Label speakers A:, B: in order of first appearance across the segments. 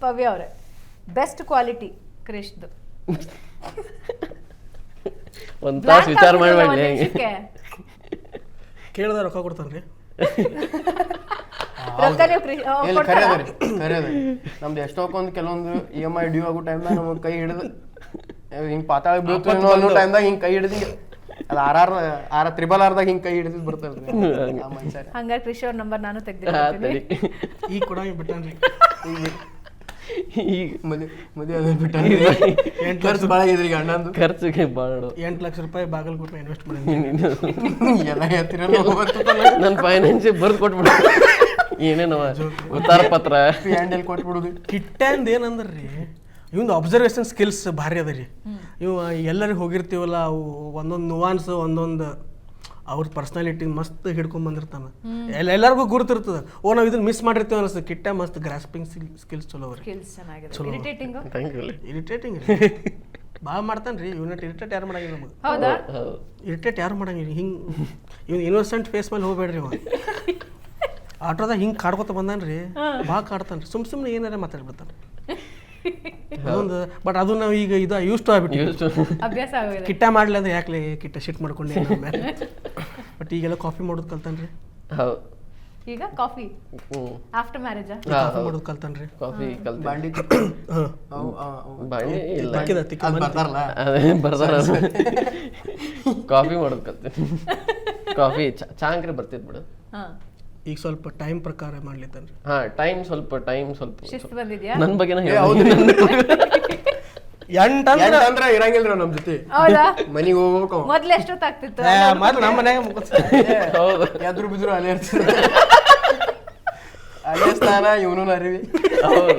A: ಪವ್ಯ ಅವರೇ, best quality ಕ್ರಿಶ್ದು
B: ಒಂದು ತಾಸು ವಿಚಾರ ಮಾಡಿ
C: ಕೇಳಿದ ರೊಕ್ಕ ಕೊಡ್ತಾನ್ರಿ.
D: ನಮ್ದು ಎಷ್ಟೊಂದು ಕೆಲವೊಂದು EMI ಡ್ಯೂ ಆಗೋ ಟೈಮ್ದಾಗ ನಮ್ಗೆ ಕೈ ಹಿಡಿದು ಹಿಂಗೆ ಪಾತಾಳ ಬೀಳ್ತೀವಿ ಅನ್ನೋ ಟೈಮ್ದಾಗ ಹಿಂಗೆ ಕೈ ಹಿಡಿದು ಅದು ಆರ್ ತ್ರಿಬಲ್ ಆರ್ದಾಗ ಹಿಂಗೆ ಕೈ ಹಿಡಿದು ಬರ್ತಾರ್ರಿ ಮನುಷ್ಯ.
A: ಹಂಗಾರೆ ಕೃಷಿ ಅವ್ರ ನಂಬರ್ ನಾನು ತೆಗ್ದಿರ್ತೀನಿ.
C: ಈಗ ಕೂಡ ಬಿಟ್ಟಾನ್ರಿ.
B: ಈಗ
D: ಮದುವೆ ಅದ ಬಿಟ್ಟ ಖರ್ಚು ಭಾಳ ಆಗಿದ್ರಿ ಈಗ ಅಣ್ಣಂದು.
B: ಖರ್ಚಿಗೆ ಭಾಳ
C: 8 ಲಕ್ಷ ರೂಪಾಯಿ ಬಾಗಲಕೋಟೆ ಇನ್ವೆಸ್ಟ್ ಮಾಡಿದ್ದೀನಿ.
D: ಎಲ್ಲ ಹೇಳ್ತೀರ
B: ನನ್ನ ಫೈನಾನ್ಸ್ ಬರ್ದು ಕೊಟ್ಬಿಡ ಏನೇನವ ಉತ್ತರ ಪತ್ರ
D: ಹ್ಯಾಂಡಲ್ ಕೊಟ್ಬಿಡುದು.
C: ಕಿಟ್ಟಂದು ಏನಂದ್ರಿ ಇವಂದು ಅಬ್ಸರ್ವೇಷನ್ ಸ್ಕಿಲ್ಸ್ ಭಾರಿ ಅದ ರೀ. ಇವು ಎಲ್ಲರಿಗೆ ಹೋಗಿರ್ತೀವಲ್ಲ, ಅವು ಒಂದೊಂದು ನುವಾನ್ಸ್ ಒಂದೊಂದು ಅವ್ರ ಪರ್ಸ್ನಾಲಿಟಿ ಮಸ್ತ್ ಹಿಡ್ಕೊಂಡ್ ಬಂದಿರ್ತಾನ. ಎಲ್ಲರಿಗೂ ಗುರುತಿರ್ತದ. ಓ ನಾವು ಇದನ್ನ ಮಿಸ್ ಮಾಡಿರ್ತೀವಿ ಅನಿಸ್ತದೆ. ಕಿಟ್ಟ ಮಸ್ತ್ ಗ್ರಾಸ್ಪಿಂಗ್ ಸ್ಕಿಲ್ಸ್ ಚಲೋ ಅವ್ರಿ. ಇರಿಟೇಟಿಂಗ್ ಭಾಳ ಮಾಡ್ತಾನ್ರಿ. ಯೂನಿಟ್ ಇರಿಟೇಟ್ ಯಾರು ಮಾಡಂಗಿಲ್ಲ ನಮಗೆ.
A: ಹೌದಾ?
C: ಇರಿಟೇಟ್ ಯಾರು ಮಾಡಂಗಿಲ್ಲ. ಹಿಂಗೆ ಇವ್ನು ಇನ್ನೋಸೆಂಟ್ ಫೇಸ್ ಮೇಲೆ ಹೋಗ್ಬೇಡ್ರಿ. ಅವ ಆಟೋದಾಗ ಹಿಂಗೆ ಕಾಡ್ಕೊತ ಬಂದಾನ್ರಿ, ಭಾಳ ಕಾಡ್ತಾನ್ರಿ. ಸುಮ್ಮನೆ ಏನಾರ ಮಾತಾಡ್ಬಿಡ್ತಾನೆ ಅದೊಂದು. ಬಟ್ ಅದು ನಾವು ಈಗ ಇದು ಯೂಸ್ ಟು ಆಗ್ಬಿಟ್ಟು
A: ಅಭ್ಯಾಸ ಆಗೋಗಿದೆ.
C: ಕಿಟ್ಟ ಮಾಡ್ಲಿ ಅಂದ್ರೆ ಯಾಕೆ ಕಿಟ್ಟ ಶಿಟ್ ಮಾಡ್ಕೊಂಡೆ. ಬಟ್ ಈಗೆಲ್ಲ ಕಾಫಿ ಮಾಡೋದು ಕಲ್ತಾನ್ರಿ.
B: ಹೌದು.
A: ಈಗ ಕಾಫಿ ಆಫ್ಟರ್ ಮ್ಯಾರೇಜ್
C: ಕಾಫಿ ಮಾಡೋದು ಕಲ್ತಾನ್ರಿ.
B: ಕಾಫಿ
D: ಬಾಂಡಿ
B: ಬಾಂಡಿ ಇಲ್ಲ
D: ಬರ್ತಾರಲ್ಲ
B: ಅದೇ ಬರ್ತಾರ. ಕಾಫಿ ಮಾಡೋದು ಕಲ್ತೀನಿ. ಕಾಫಿ ಚಾಂಕ್ರೆ ಬರ್ತಿದ್ ಬಿಡು.
C: ಈಗ ಸ್ವಲ್ಪ ಟೈಮ್ ಪ್ರಕಾರ ಮಾಡ್ಲಿದ್ದಾನ್ರಿ.
B: ಟೈಮ್ ಸ್ವಲ್ಪ
A: ಶಿಸ್ತು ಬಂದಿದ್ಯಾ?
B: ನನ್ನ ಬಗ್ಗೆನ
D: ಅಂದ್ರೆ ಇರಂಗಿಲ್ರ ನಮ್ ಜೊತೆ.
A: ಹೌದಾ?
D: ಮನಿಗೆ ಹೋಗ್ಬೇಕು.
A: ಮೊದ್ಲು ಎಷ್ಟೊತ್ತಾಗ್ತಿತ್ತು?
C: ಮೊದ್ಲು ನಮ್ಮ ಮನ್ಯಾಗ
B: ಹೌದು.
D: ಎದ್ರು ಬಿದ್ರು ಅಲ್ಲೇ ಇರ್ತಾರೆ. ಅಲ್ಲೇ ಸ್ನಾನ ಇವನು ಅರಿವಿ.
B: ಹೌದು,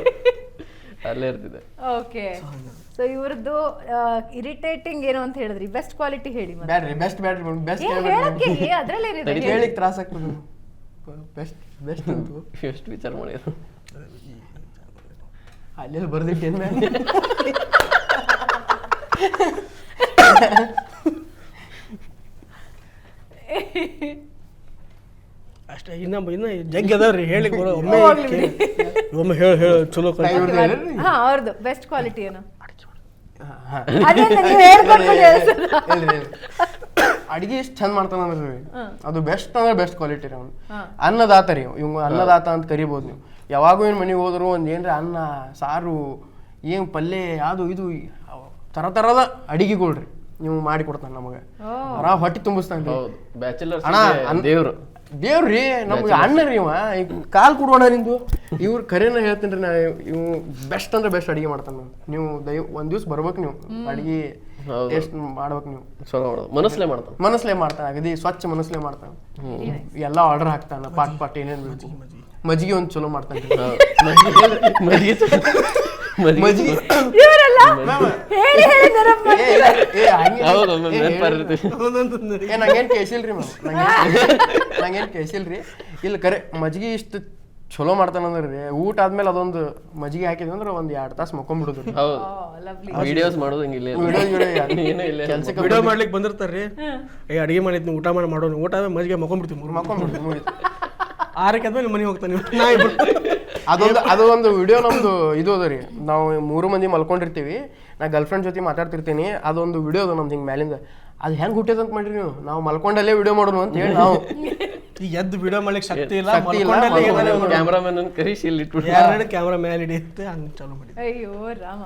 B: ಅಲ್ಲೇ ಇರ್ತಿದೆ.
A: ಓಕೆ. ಸೊ ಇವ್ರದ್ದು ಇರಿಟೇಟಿಂಗ್ ಏನು ಅಂತ ಹೇಳಿದ್ರಿ. ಬೆಸ್ಟ್ ಕ್ವಾಲಿಟಿ ಹೇಳಿ.
D: ಬ್ಯಾಡ್ರಿ ಬೆಸ್ಟ್ ಬೆಸ್ಟ್
A: ಅದ್ರಲ್ಲಿ
D: ಹೇಳಿಕ್ ತ್ರಾಸ ಆಗ್ತದೆ. ಬೆಸ್ಟ್ ಅಂತು
B: ಎಷ್ಟು ವಿಚಾರ ಮಾಡಿದ್ರು
D: ಅಲ್ಲೆಲ್ಲ ಬರ್ದಿಟ್ಟೇನು ಮ್ಯಾಮ್.
C: ಅಷ್ಟೇ. ಇನ್ನು ಜಗ್ಗಿ ಅದಾವ್ರಿ ಹೇಳಿ ಬರೋ. ಒಮ್ಮೆ ಹೇಳಿ ಚಲೋ.
A: ಅವ್ರದ್ದು ಬೆಸ್ಟ್ ಕ್ವಾಲಿಟಿ ಏನು?
D: ಅಡಿಗೆ ಎಷ್ಟು ಚಂದ ಮಾಡ್ತಾನ ಅಂದ್ರೆ ಅದು ಬೆಸ್ಟ್ ಅಂದ್ರೆ ಬೆಸ್ಟ್ ಕ್ವಾಲಿಟಿ ರೀ. ಅವ್ನು ಅನ್ನದಾತ ರೀ. ಇವ್ ಅನ್ನದಾತ ಅಂತ ಕರಿಬೋದು ನೀವು. ಯಾವಾಗೂ ಏನು ಮನೆಗೆ ಹೋದ್ರು ಒಂದು ಏನ್ರಿ ಅನ್ನ ಸಾರು ಏನು ಪಲ್ಯ ಅದು ಇದು ಥರದ ಅಡಿಗೆಗಳ್ರಿ ನೀವು ಮಾಡಿ ಕೊಡ್ತಾನೆ ನಮಗೆ. ಹೊಟ್ಟೆ ತುಂಬಿಸ್ತಾನೆ.
B: ದೇವ್ರು
D: ದೇವ್ರಿ ನಮ್ಗೆ ಅಣ್ಣ ರೀ. ಇವ ಕಾಲ್ ಕೊಡೋಣ ನಿಂದು. ಇವ್ರು ಕರೆನ ಹೇಳ್ತೀನಿ ರೀ. ನಾ ಇವ್ ಬೆಸ್ಟ್ ಅಂದ್ರೆ ಬೆಸ್ಟ್ ಅಡಿಗೆ ಮಾಡ್ತಾನೆ. ನೀವು ಒಂದ್ ದಿವ್ಸ ಬರ್ಬೇಕು. ನೀವು ಅಡಿಗೆ ಟೇಸ್ಟ್ ಮಾಡ್ಬೇಕು. ನೀವು ಮನಸ್ಲೇ ಮಾಡ್ತಾನೆ. ಅಗದಿ ಸ್ವಚ್ಛ ಮನಸ್ಲೇ ಮಾಡ್ತಾನೆ. ಎಲ್ಲಾ ಆರ್ಡರ್ ಹಾಕ್ತಾನ. ಪಾಟ್ ಏನೇನು ಮಜ್ಜಿಗೆ ಒಂದ್ ಚಲೋ ಮಾಡ್ತಾನೆ. ನಂಗೇನ್ ಕೇಸಿಲ್ರಿ ನಂಗೇನ್ ಕೇಸಿಲ್ರಿ. ಇಲ್ಲಿ ಕರೆ ಮಜ್ಜಿಗೆ ಇಷ್ಟು ಚಲೋ ಮಾಡ್ತಾನಂದ್ರಿ. ಊಟ ಆದ್ಮೇಲೆ ಅದೊಂದು ಮಜ್ಜಿಗೆ ಹಾಕಿದ್ವಿ ಅಂದ್ರೆ ಒಂದ್ 2 ತಾಸು ಮಕ್ಕೊಂಡ್ಬಿಡುದ್ರಿ.
B: ವಿಡಿಯೋಸ್ ಮಾಡೋದು
C: ಕೆಲ್ಸಕ್ಕೆ ವಿಡಿಯೋ ಮಾಡ್ಲಿಕ್ಕೆ ಬಂದಿರ್ತಾರ್ರಿ. ಅಡಿಗೆ ಮಾಡಿದ್ನಿ ಊಟ ಮಾಡೋಣ. ಊಟ ಮಜ್ಜಿಗೆ ಮಕ್ಕೊಂಡ್ಬಿಡ್ತೀವಿ. 6ಕ್ಕೆ ಆದ್ಮೇಲೆ ಮನೆಗೆ ಹೋಗ್ತಾನೆ.
D: ಅದು ಒಂದು ವಿಡಿಯೋ ನಮ್ದು ಇದು ಅದ ರೀ. ನಾವು 3 ಮಂದಿ ಮಲ್ಕೊಂಡಿರ್ತೀವಿ. ನಾ ಗರ್ಲ್ಫ್ರೆಂಡ್ ಜೊತೆ ಮಾತಾಡ್ತಿರ್ತೀನಿ. ಅದೊಂದು ವಿಡಿಯೋ ಅದ ನಮ್ದು ಹಿಂಗೆ ಮ್ಯಾಲಿಂದ. ಅದು ಹೆಂಗ್ ಹುಟ್ಟಿದ ಅಂತ ಮಾಡ್ರಿ ನೀವು. ನಾವು ಮಲ್ಕೊಂಡಲ್ಲೇ ವಿಡಿಯೋ ಮಾಡೋಣ ಅಂತ ಹೇಳಿ ನಾವು
C: ಈಗ ಎದ್ದು ವಿಡಿಯೋ ಮಾಡ್ಲಿಕ್ಕೆ ಶಕ್ತಿ ಇಲ್ಲ.
B: ಕ್ಯಾಮ್ರಾಮನ್ ಕರೀಸಿ ಇಲ್ಲಿ
C: ಕ್ಯಾಮ್ರಾ ಮ್ಯಾಲೆ ಹಿಡಿಯುತ್ತೆ. ಹಂಗೆ ಚಾಲೂ ಮಾಡಿ.
A: ಅಯ್ಯೋ ರಾಮ.